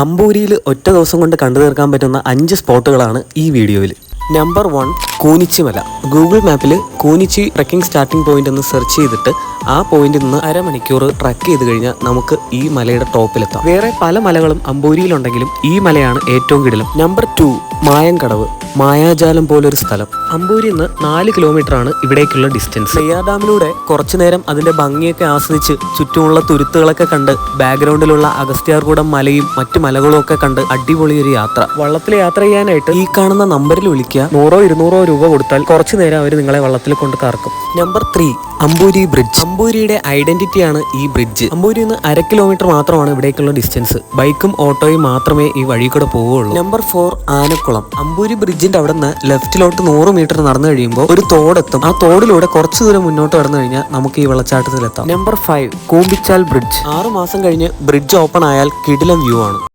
അമ്പൂരിയിൽ ഒറ്റ ദിവസം കൊണ്ട് കണ്ടു തീർക്കാൻ പറ്റുന്ന 5 സ്പോട്ടുകളാണ് ഈ വീഡിയോയിൽ. നമ്പർ 1 കൂനിച്ചി മല. ഗൂഗിൾ മാപ്പിൽ കൂനിച്ചി ട്രക്കിംഗ് സ്റ്റാർട്ടിംഗ് പോയിന്റ് എന്ന് സെർച്ച് ചെയ്തിട്ട് ആ പോയിന്റിൽ നിന്ന് അരമണിക്കൂർ ട്രക്ക് ചെയ്ത് കഴിഞ്ഞാൽ നമുക്ക് ഈ മലയുടെ ടോപ്പിലെത്താം. വേറെ പല മലകളും അമ്പൂരിയിലുണ്ടെങ്കിലും ഈ മലയാണ് ഏറ്റവും കിടിലം. നമ്പർ 2 മായങ്കടവ്. മായാജാലം പോലൊരു സ്ഥലം. അമ്പൂരിൽ നിന്ന് 4 കിലോമീറ്റർ ആണ് ഇവിടേക്കുള്ള ഡിസ്റ്റൻസ്. നെയ്യാർ ഡാമിലൂടെ കുറച്ചു നേരം അതിന്റെ ഭംഗിയൊക്കെ ആസ്വദിച്ച് ചുറ്റുമുള്ള തുരുത്തുകളൊക്കെ കണ്ട് ബാക്ക്ഗ്രൗണ്ടിലുള്ള അഗസ്ത്യാർകൂടം മലയും മറ്റു മലകളും ഒക്കെ കണ്ട് അടിപൊളിയൊരു യാത്ര. വള്ളത്തിൽ യാത്ര ചെയ്യാനായിട്ട് ഈ കാണുന്ന നമ്പറിൽ വിളിക്കുക. 100-200 രൂപ കൊടുത്താൽ കുറച്ചു നേരം അവർ നിങ്ങളെ വള്ളത്തിൽ കൊണ്ട് കറക്കും. Number 3 Amboori bridge. അമ്പൂരിയുടെ ഐഡന്റിറ്റിയാണ് ഈ ബ്രിഡ്ജ്. അമ്പൂരിൽ നിന്ന് 1/2 കിലോമീറ്റർ മാത്രമാണ് ഇവിടേക്കുള്ള ഡിസ്റ്റൻസ്. ബൈക്കും ഓട്ടോയും മാത്രമേ ഈ വഴി കൂടെ പോവുകയുള്ളൂ. നമ്പർ 4 ആനക്കുളം. അമ്പൂരി ബ്രിഡ്ജിന്റെ അവിടെ നിന്ന് ലെഫ്റ്റിലോട്ട് 100 മീറ്റർ നടന്നു കഴിയുമ്പോൾ ഒരു തോടെത്തും. ആ തോടിലൂടെ കുറച്ചു ദൂരം മുന്നോട്ട് കടന്നു കഴിഞ്ഞാൽ നമുക്ക് ഈ വെള്ളച്ചാട്ടത്തിലെത്താം. Number 5 കൂമ്പിച്ചാൽ bridge. 6 മാസം കഴിഞ്ഞ് ബ്രിഡ്ജ് ഓപ്പൺ ആയാൽ കിടിലം വ്യൂ ആണ്.